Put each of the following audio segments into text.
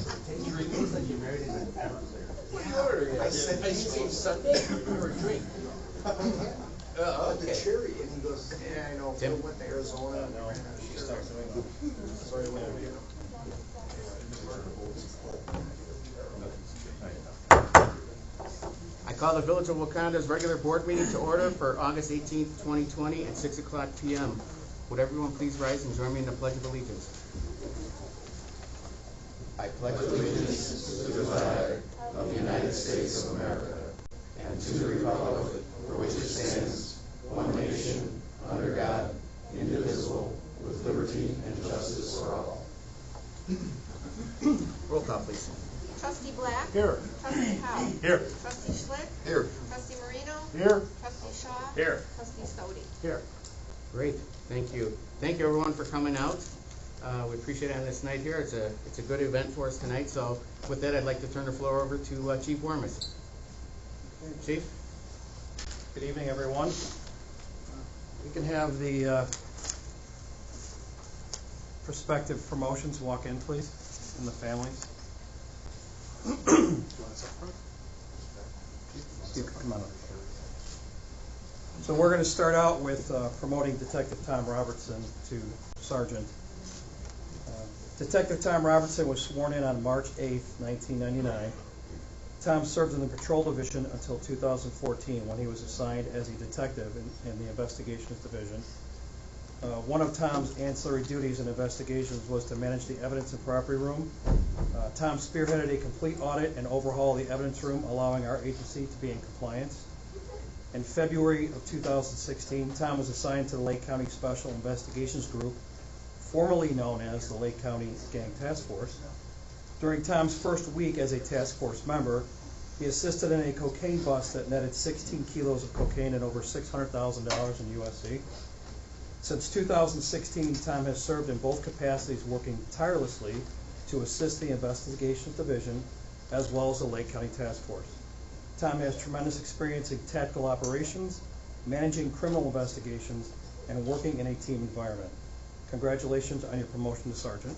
looks like you're married in an Everclear. What do you order? I said ice cream sundae or a drink. The Okay. cherry, and he goes, yeah, I know, Phil went to Arizona and ran out of cherry. Sorry, what are you? I call the Village of Wauconda's regular board meeting to order for August 18th, 2020 at 6 o'clock p.m. Would everyone please rise and join me in the Pledge of Allegiance? I pledge allegiance to the flag of the United States of America and to the republic for which it stands, one nation, under God, indivisible, with liberty and justice for all. Roll call, please. Trustee Black. Here. Trustee Howe. Here. Trustee Schlick. Here. Trustee Marino. Here. Trustee Shaw. Here. Trustee Stody. Here. Great, thank you. Thank you everyone for coming out. We appreciate it on this night here. It's a good event for us tonight. So with that, I'd like to turn the floor over to Chief Wormus. Chief? Good evening, everyone. We can have the prospective promotions walk in, please, and the families. Steve, come on up. So we're going to start out with promoting Detective Tom Robertson to Sergeant. Detective Tom Robertson was sworn in on March 8th, 1999. Tom served in the Patrol Division until 2014 when he was assigned as a detective in the Investigations Division. One of Tom's ancillary duties and investigations was to manage the evidence and property room. Tom spearheaded a complete audit and overhaul of the evidence room, allowing our agency to be in compliance. In February of 2016, Tom was assigned to the Lake County Special Investigations Group, formerly known as the Lake County Gang Task Force. During Tom's first week as a task force member, he assisted in a cocaine bust that netted 16 kilos of cocaine and over $600,000 in USD. Since 2016, Tom has served in both capacities, working tirelessly to assist the Investigations Division as well as the Lake County Task Force. Tom has tremendous experience in tactical operations, managing criminal investigations, and working in a team environment. Congratulations on your promotion to Sergeant.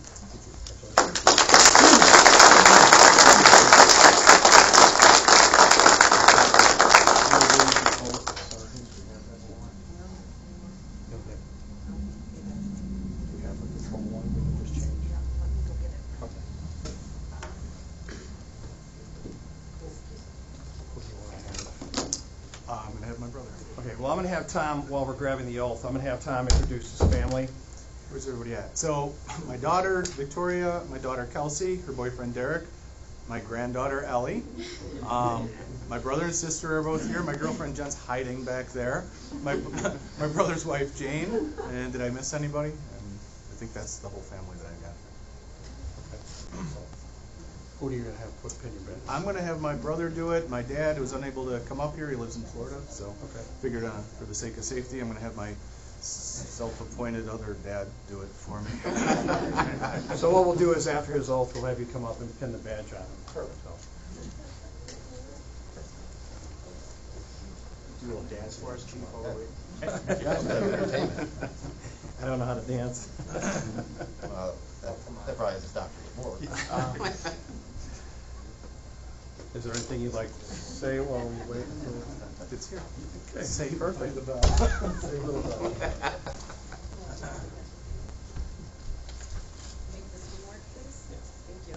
I'm going to have my brother. Okay, well, I'm going to have Tom, while we're grabbing the oath, I'm going to have Tom introduce his family. Where's everybody at? So, my daughter, Victoria, my daughter, Kelsey, her boyfriend, Derek, my granddaughter, Ellie. My brother and sister are both here. My girlfriend, Jen's hiding back there. My brother's wife, Jane. And did I miss anybody? I think that's the whole family that I got. Who are you going to have put pin your bed? I'm going to have my brother do it. My dad was unable to come up here. He lives in Florida, so Okay. figured for the sake of safety, I'm going to have my self-appointed other dad do it for me. So what we'll do is after his oath, we'll have you come up and pin the badge on him. Perfect. Do a little dance for us, Chief, while we I don't know how to dance. That probably is Dr. Moore. Is there anything you'd like to say while we wait? It's here. Okay, Say perfect. the bell. Say a little bell. Make this one work, please. Thank you.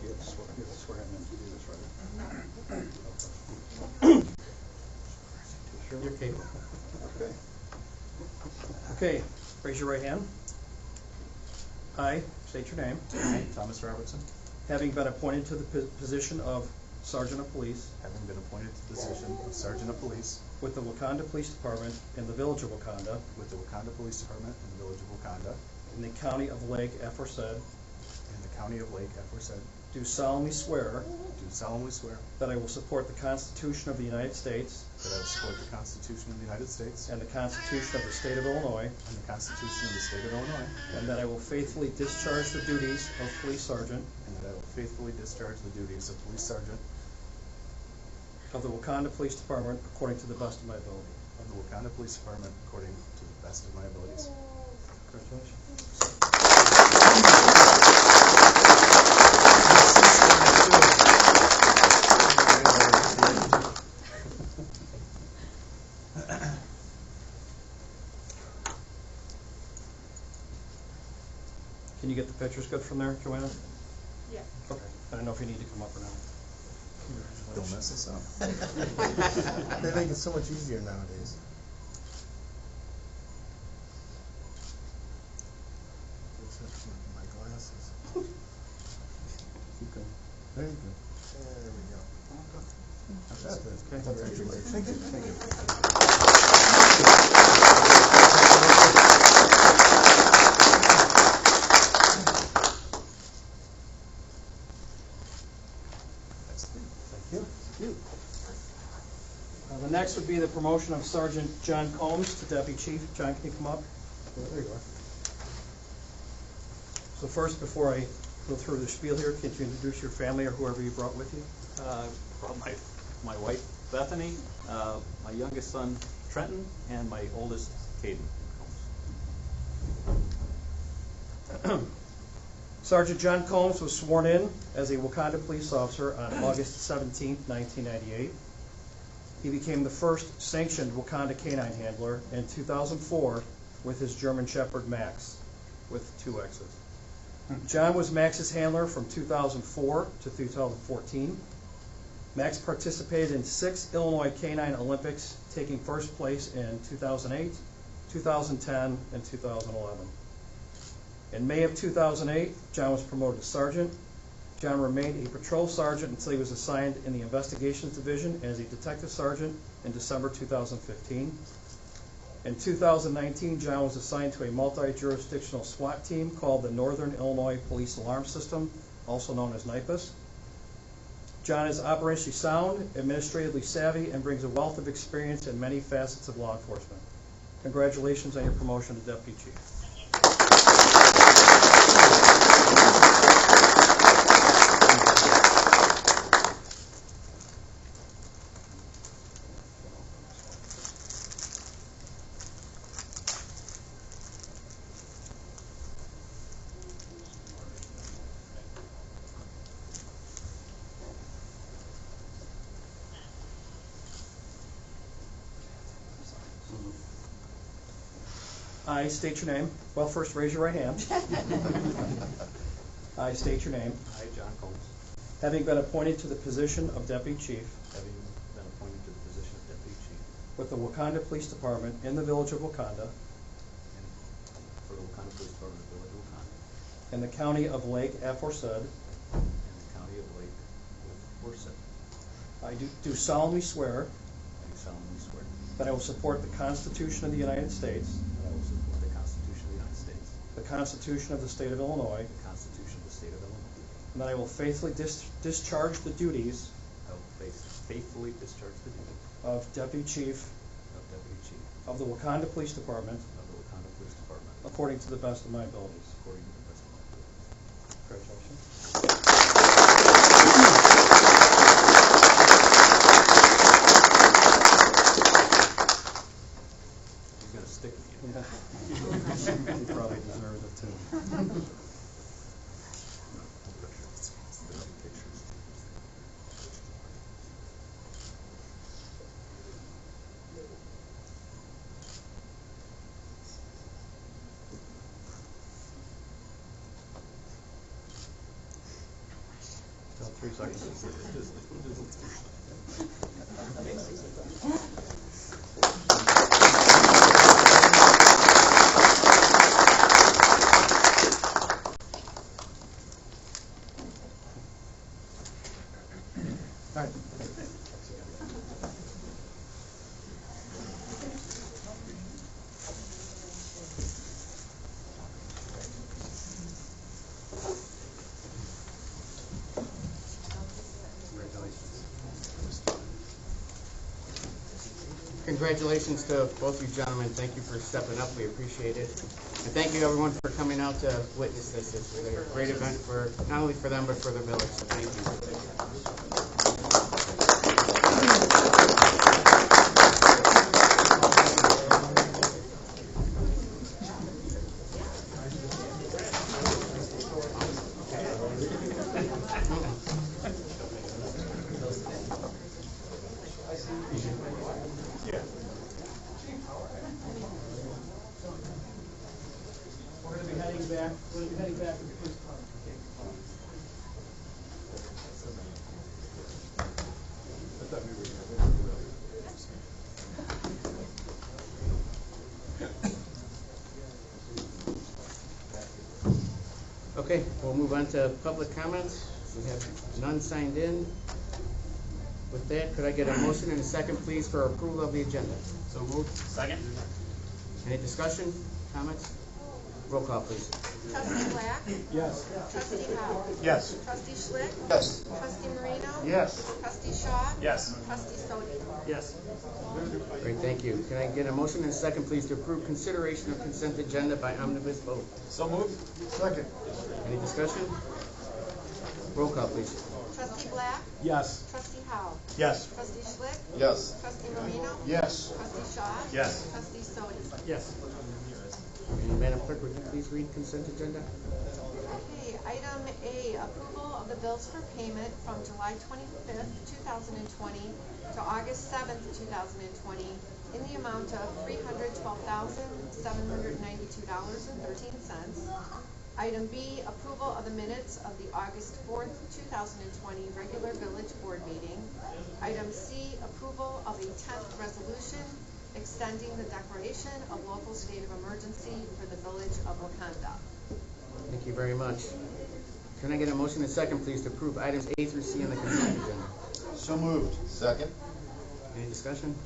You have to swear him in to do this, right? You're capable. Okay. Okay, raise your right hand. I state your name. I, Thomas Robertson, Having been appointed to the position of Sergeant of Police having been appointed to the position of Sergeant of Police with the Wauconda Police Department in the Village of Wauconda with the Wauconda Police Department in the Village of Wauconda in the County of Lake aforesaid, in the County of Lake aforesaid, do solemnly swear do solemnly swear that I will support the Constitution of the United States that I will support the Constitution of the United States and the Constitution of the State of Illinois, and the Constitution of the State of Illinois, and that I will faithfully discharge the duties of police sergeant and that I will faithfully discharge the duties of police sergeant of the Wauconda Police Department according to the best of my ability. of the Wauconda Police Department according to the best of my abilities. Congratulations. Can you get the pictures good from there, Joanna? Yeah. Okay. I don't know if you need to come up or not. Don't mess us up. They make it so much easier nowadays. My glasses. Keep going. There you go. There we go. That's it. Okay. Congratulations. Thank you. Thank you. Thank you. The next would be the promotion of Sergeant John Combs to Deputy Chief. John, can you come up? There you are. So first, before I go through the spiel here, can you introduce your family or whoever you brought with you? Brought my wife Bethany, my youngest son Trenton, and my oldest Caden. Sergeant John Combs was sworn in as a Wauconda police officer on August 17, 1998. He became the first sanctioned Wauconda canine handler in 2004 with his German Shepherd Max, with 2 X's. John was Max's handler from 2004 to 2014. Max participated in 6 Illinois Canine Olympics, taking first place in 2008, 2010, and 2011. In May of 2008, John was promoted to sergeant. John remained a patrol sergeant until he was assigned in the Investigations Division as a detective sergeant in December 2015. In 2019, John was assigned to a multi-jurisdictional SWAT team called the Northern Illinois Police Alarm System, also known as NIPAS. John is operationally sound, administratively savvy, and brings a wealth of experience in many facets of law enforcement. Congratulations on your promotion to Deputy Chief. I state your name. Well, first raise your right hand. I state your name. I, John Combs, Having been appointed to the position of Deputy Chief having been appointed to the position of Deputy Chief with the Wauconda Police Department in the Village of Wauconda for the Wauconda Police Department of the Village of Wauconda in the County of Lake aforesaid, in the County of Lake aforesaid, I do solemnly swear I solemnly swear that I will support the Constitution of the United States, that I will support the Constitution of the United States, the Constitution of the State of Illinois, the Constitution of the State of Illinois, and that I will faithfully discharge the duties I will faithfully discharge the duties of Deputy Chief of Deputy Chief of the Wauconda Police Department of the Wauconda Police Department according to the best of my abilities. according to the best of my abilities. Congratulations. He's gonna stick me. He probably deserves it too. Still 3 seconds. All right. congratulations to both you gentlemen. Thank you for stepping up. We appreciate it. And thank you everyone for coming out to witness this. It's a great event for not only for them but for the village. So thank you. We're going to be heading back. We're going to be heading back to the police department. Okay, we'll move on to public comments. We have none signed in. With that, could I get a motion and a second, please, for approval of the agenda? So moved. Second? Any discussion, comments? Roll call, please. Trustee Black. Yes. Trustee Howe. Yes. Trustee Schlick. Yes. Trustee Marino. Yes. Trustee Shaw. Yes. Trustee Stody. Yes. Great, thank you. Can I get a motion and a second, please, to approve consideration of consent agenda by omnibus vote? So moved. Second. Any discussion? Roll call, please. Trustee Black. Yes. Trustee Howe. Yes. Trustee Schlick. Yes. Trustee Marino. Yes. Trustee Shaw. Yes. Trustee Stody. Yes. And Madam Clerk, would you please read consent agenda? Okay, item A, approval of the bills for payment from July 25th, 2020 to August 7th, 2020 in the amount of $312,792.13. Item B, approval of the minutes of the August 4th, 2020 regular village board meeting. Item C, approval of a 10th resolution extending the declaration of local state of emergency for the village of Wauconda. Thank you very much. Can I get a motion and a second, please, to approve items A through C on the consent agenda? So moved. Second? Any discussion?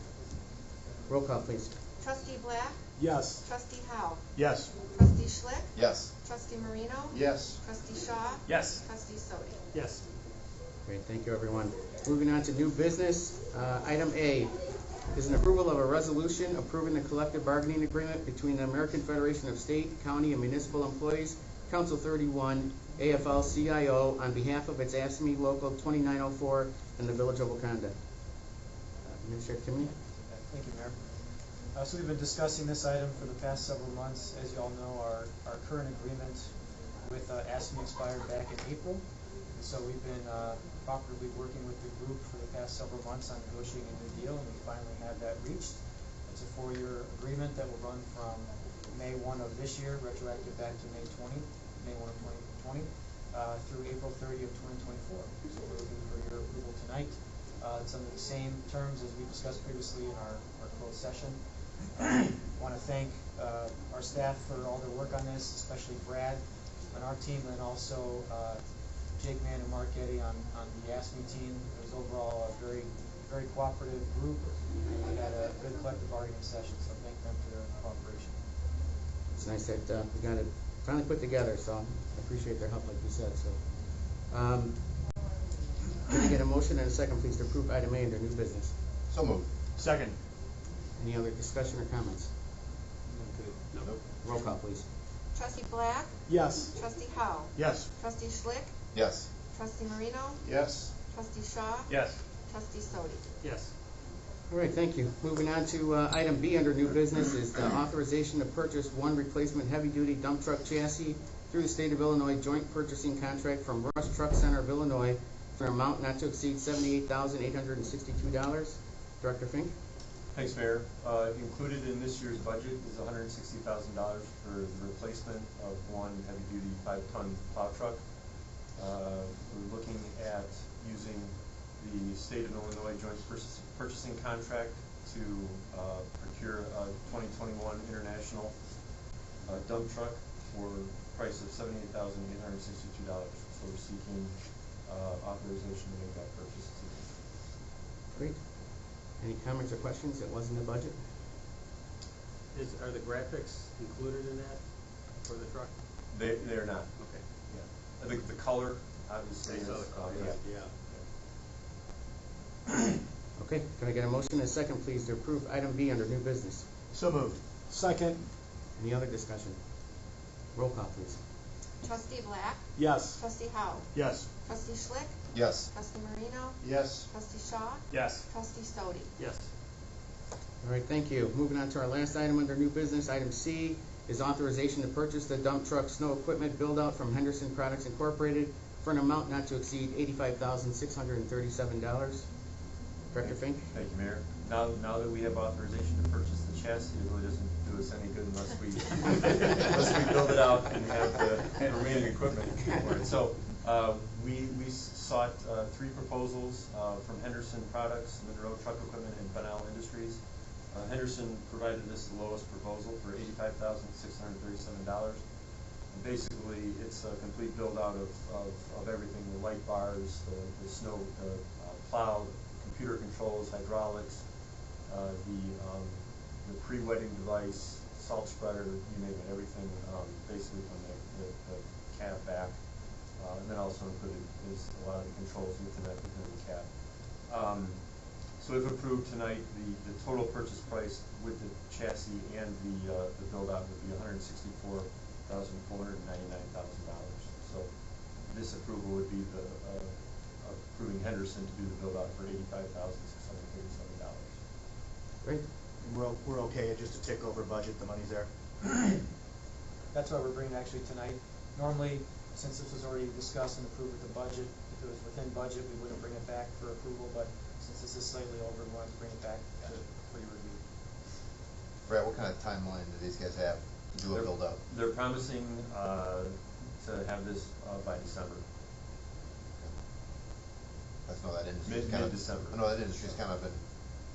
Roll call, please. Trustee Black. Yes. Trustee Howe. Yes. Trustee Schlick. Yes. Trustee Marino. Yes. Trustee Shaw. Yes. Trustee Stody. Yes. Great, thank you, everyone. Moving on to new business. Item A is an approval of a resolution approving the collective bargaining agreement between the American Federation of State, County, and Municipal Employees, Council 31, AFL-CIO, on behalf of its ASME Local 2904 in the Village of Wauconda. Administrator Timmy? Thank you, Mayor. So we've been discussing this item for the past several months. As you all know, our current agreement with ASME expired back in April. And so we've been cooperatively working with the group for the past several months on negotiating a new deal, and we finally have that reached. It's a 4-year agreement that will run from May 1 of this year, retroactive back to May 1 of 2020, through April 30 of 2024. So we're looking for your approval tonight. It's under the same terms as we discussed previously in our closed session. I want to thank our staff for all their work on this, especially Brad on our team, and also Jake Mann and Mark Getty on the ASME team. It was overall a very, very cooperative group, and we had a good collective bargaining session, so thank them for their cooperation. It's nice that we got it finally put together, so I appreciate their help, like you said. So, can I get a motion and a second, please, to approve item A under new business? So moved. Second. Any other discussion or comments? Nope. Roll call, please. Trustee Black. Yes. Trustee Howe. Yes. Trustee Schlick. Yes. Trustee Marino. Yes. Trustee Shaw. Yes. Trustee Stody. Yes. All right, thank you. Moving on to item B under new business is the authorization to purchase one replacement heavy-duty dump truck chassis through the State of Illinois joint purchasing contract from Rush Truck Center of Illinois for an amount not to exceed $78,862. Director Fink? Thanks, Mayor. Included in this year's budget is $160,000 for the replacement of one heavy-duty 5-ton plow truck. We're looking at using the State of Illinois Joint Purchasing Contract to procure a 2021 International dump truck for a price of $78,862. So we're seeking authorization to make that purchase. Great. Any comments or questions that wasn't in the budget? Are the graphics included in that for the truck? They're not. Okay. Yeah. I think the color, obviously, is, Yeah. Okay, can I get a motion and a second, please, to approve item B under new business? So moved. Second. Any other discussion? Roll call, please. Trustee Black. Yes. Trustee Howe. Yes. Trustee Schlick. Yes. Trustee Marino. Yes. Trustee Shaw. Yes. Trustee Stody. Yes. All right, thank you. Moving on to our last item under new business, item C is authorization to purchase the dump truck snow equipment build-out from Henderson Products Incorporated for an amount not to exceed $85,637. Director Fink? Thank you, Mayor. Now that we have authorization to purchase the chassis, it really doesn't do us any good unless we, unless we build it out and have the remaining equipment for it. So, we sought 3 proposals from Henderson Products, Monroe Truck Equipment, and Benall Industries. Henderson provided us the lowest proposal for $85,637. And basically, it's a complete build-out of everything, the light bars, the snow, plow, computer controls, hydraulics, the pre-wetting device, salt spreader, you name it, everything, basically from the cab back. And then also included is a lot of the controls within the cab. So if approved tonight, the total purchase price with the chassis and the build-out would be $164,499,000. So this approval would be the approving Henderson to do the build-out for $85,637. Great. We're okay, just to tick over budget, the money's there? That's why we're bringing it actually tonight. Normally, since this was already discussed and approved with the budget, if it was within budget, we wouldn't bring it back for approval, but since this is slightly over, we wanted to bring it back for your review. Brad, what kind of timeline do these guys have to do a build-up? They're promising to have this by December. I know that industry's kind of, Mid-December. I know that industry's kind of been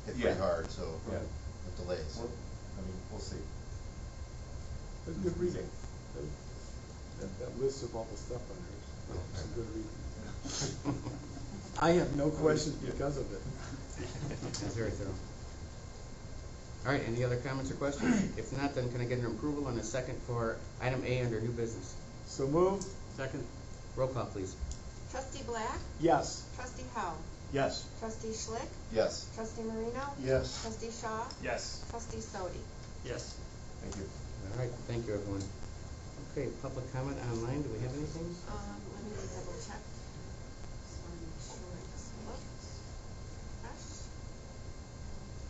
hit pretty hard, so Yeah. with delays. Well, I mean, we'll see. That's good reading. That list of all the stuff on there is good reading. I have no questions because of it. That's very thorough. All right, any other comments or questions? If not, then can I get an approval and a second for item A under new business? So moved? Second. Roll call, please. Trustee Black. Yes. Trustee Howe. Yes. Trustee Schlick. Yes. Trustee Marino. Yes. Trustee Shaw. Yes. Trustee Stody. Yes. Thank you. All right, thank you, everyone. Okay, public comment online, do we have anything? Let me double check. Just want to make sure I just looked. Fresh.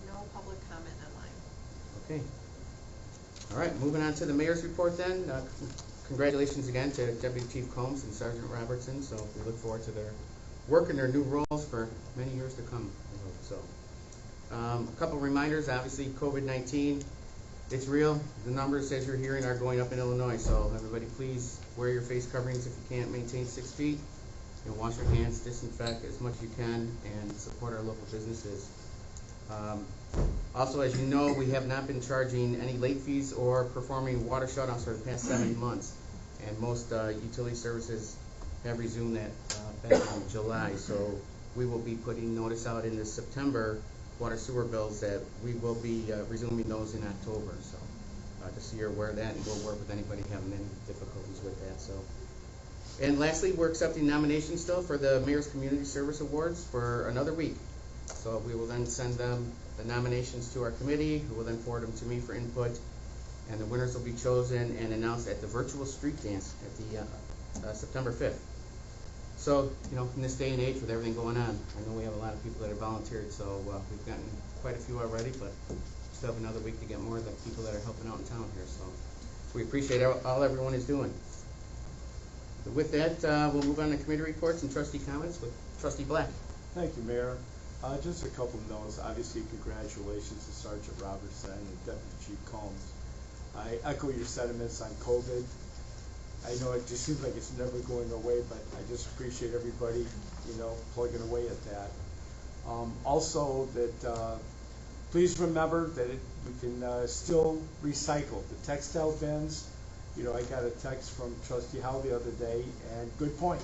No public comment online. Okay. All right, moving on to the mayor's report then. Congratulations again to Deputy Chief Combs and Sergeant Robertson, so we look forward to their work in their new roles for many years to come, I hope so. A couple reminders, obviously COVID-19, it's real. The numbers, as you're hearing, are going up in Illinois, so everybody please wear your face coverings if you can't, maintain 6 feet, and wash your hands, disinfect as much as you can, and support our local businesses. Also, as you know, we have not been charging any late fees or performing water shutoffs for the past 7 months, and most utility services have resumed that back in July, so we will be putting notice out in the September water sewer bills that we will be resuming those in October, so just so you're aware of that, and we'll work with anybody having any difficulties with that. So, and lastly, we're accepting nominations still for the Mayor's Community Service Awards for another week, so we will then send them the nominations to our committee, who will then forward them to me for input, and the winners will be chosen and announced at the virtual street dance at the September 5th. So, you know, in this day and age with everything going on, I know we have a lot of people that are volunteered, so we've gotten quite a few already, but still have another week to get more of the people that are helping out in town here, so we appreciate all everyone is doing. So with that, we'll move on to committee reports and trustee comments with Trustee Black. Thank you, Mayor. Just a couple of notes. Obviously, congratulations to Sergeant Robertson and Deputy Chief Combs. I echo your sentiments on COVID. I know it just seems like it's never going away, but I just appreciate everybody, you know, plugging away at that. Also, that please remember that you can still recycle the textile bins. You know, I got a text from Trustee Howe the other day, and good point.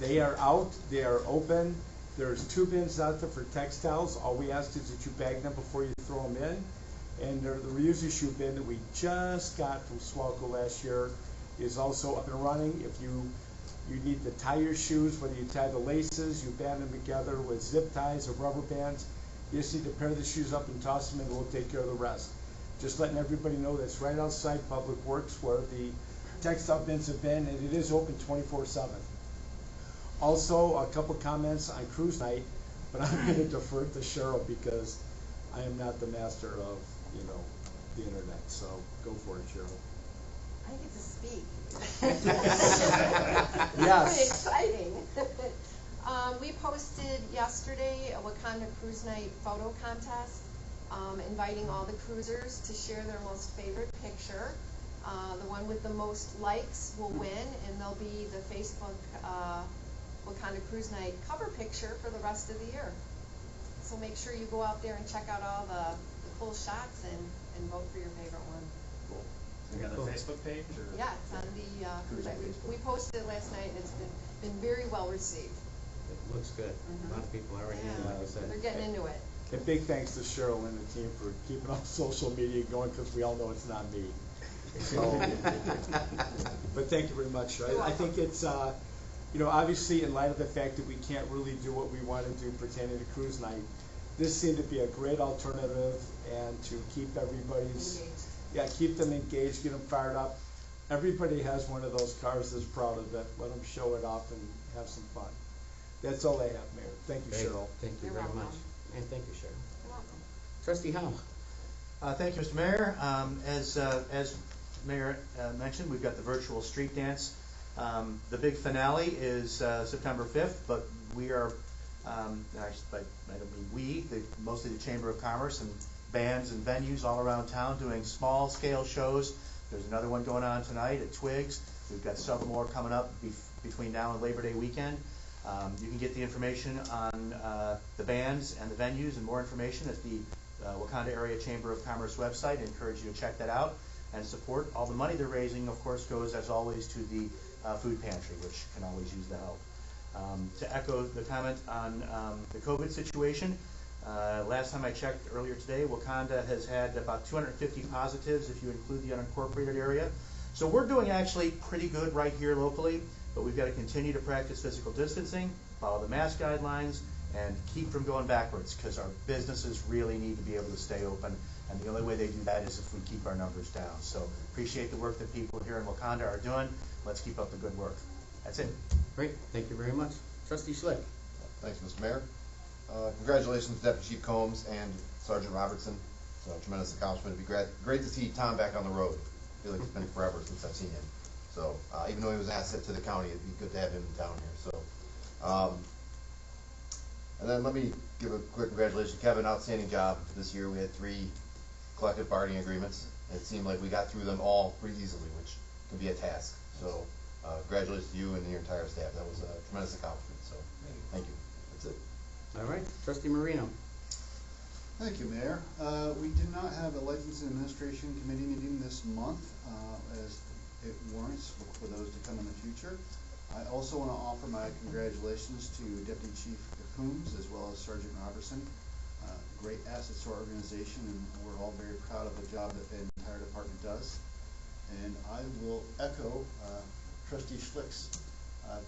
They are out. They are open. There's 2 bins out there for textiles. All we ask is that you bag them before you throw them in. And the reuse issue bin that we just got from Wauconda last year is also up and running. If you need to tie your shoes, whether you tie the laces, you band them together with zip ties or rubber bands, You just need to pair the shoes up and toss them, and we'll take care of the rest. Just letting everybody know that's right outside Public Works where the textile bins have been, and it is open 24/7. Also, a couple comments on cruise night, but I'm going to defer to Cheryl because I am not the master of, the internet. So go for it, Cheryl. I get to speak. Yes. Very exciting. We posted yesterday a Wauconda Cruise Night photo contest, inviting all the cruisers to share their most favorite picture. The one with the most likes will win, and they'll be the Facebook Wauconda Cruise Night cover picture for the rest of the year. So make sure you go out there and check out all the cool shots and vote for your favorite one. Cool. You got a Facebook page? Or? Yeah, it's on the cruise night. We posted it last night, and it's been very well received. It looks good. A lot of people are already in, like I said. They're getting into it. And big thanks to Cheryl and the team for keeping all social media going, because we all know it's not me. So, but thank you very much. I think it's, obviously in light of the fact that we can't really do what we want to do pertaining to cruise night, this seemed to be a great alternative, and to keep everybody's, keep them engaged, get them fired up. Everybody has one of those cars that's proud of it. Let them show it off and have some fun. That's all I have, Mayor. Thank you, Great. Cheryl. Thank you You're very welcome. much. And thank you, Cheryl. You're welcome. Trustee Howe. Thank you, Mr. Mayor. As Mayor mentioned, we've got the virtual street dance. The big finale is September 5th, but we are, I don't mean we, mostly the Chamber of Commerce and bands and venues all around town doing small scale shows. There's another one going on tonight at Twigs. We've got several more coming up between now and Labor Day weekend. You can get the information on the bands and the venues and more information at the Wauconda Area Chamber of Commerce website. I encourage you to check that out and support. All the money they're raising, of course, goes as always to the food pantry, which can always use the help. To echo the comment on the COVID situation, last time I checked earlier today, Wauconda has had about 250 positives if you include the unincorporated area. So we're doing actually pretty good right here locally, but we've got to continue to practice physical distancing, follow the mask guidelines, and keep from going backwards, because our businesses really need to be able to stay open, and the only way they do that is if we keep our numbers down. So appreciate the work that people here in Wauconda are doing. Let's keep up the good work. That's it. Great. Thank you very much. Trustee Schlick. Thanks, Mr. Mayor. Congratulations, Deputy Chief Combs and Sergeant Robertson. It's a tremendous accomplishment. It'd be great to see Tom back on the road. I feel like it's been forever since I've seen him. So even though he was an asset to the county, it'd be good to have him down here. So, and then let me give a quick congratulations, Kevin. Outstanding job this year. We had 3 collective bargaining agreements. It seemed like we got through them all pretty easily, which can be a task. So, congratulations to you and your entire staff. That was a tremendous accomplishment. So, thank you. That's it. All right. Trustee Marino. Thank you, Mayor. We did not have a Licensing Administration Committee meeting this month, as it warrants for those to come in the future. I also want to offer my congratulations to Deputy Chief Coombs as well as Sergeant Robertson. Great assets to our organization, and we're all very proud of the job that the entire department does. And I will echo Trustee Schlick's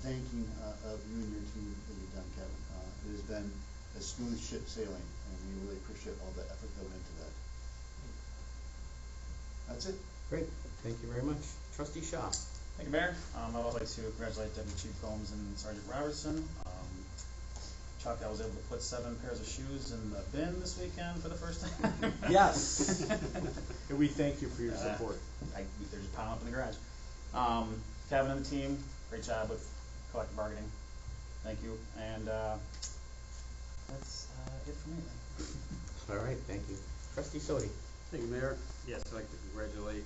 thanking of you and your team that you've done, Kevin. It has been a smooth ship sailing, and we really appreciate all the effort that went into that. That's it. Great. Thank you very much. Trustee Shaw. Thank you, Mayor. I'd also like to congratulate Deputy Chief Combs and Sergeant Robertson. Chuck, I was able to put 7 pairs of shoes in the bin this weekend for the first time. Yes. And we thank you for your support. They're just piling up in the garage. Kevin and the team, great job with collective bargaining. Thank you. And that's it for me. All right. Thank you. Trustee Sodi. Thank you, Mayor. Yes, I'd like to congratulate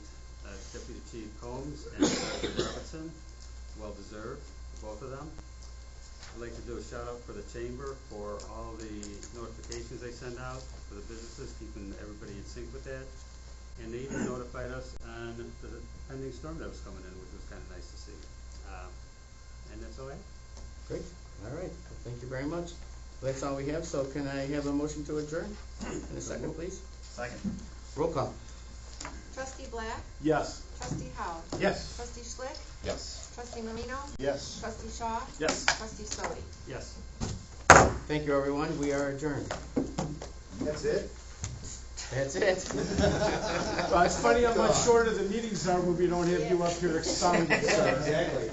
Deputy Chief Combs and Sergeant Robertson. Well deserved, both of them. I'd like to do a shout out for the Chamber for all the notifications they send out for the businesses, keeping everybody in sync with that. And they even notified us on the pending storm that was coming in, which was kind of nice to see. And that's all I have. Great. All right. Thank you very much. That's all we have. So can I have a motion to adjourn? In a second, please. Second. Roll call. Trustee Black? Yes. Trustee Howe? Yes. Trustee Schlick? Yes. Trustee Marino? Yes. Trustee Shaw? Yes. Trustee Sodi? Yes. Thank you, everyone. We are adjourned. That's it? That's it. Well, it's funny how much shorter the meetings are when we don't have you up here excited, sir. Exactly.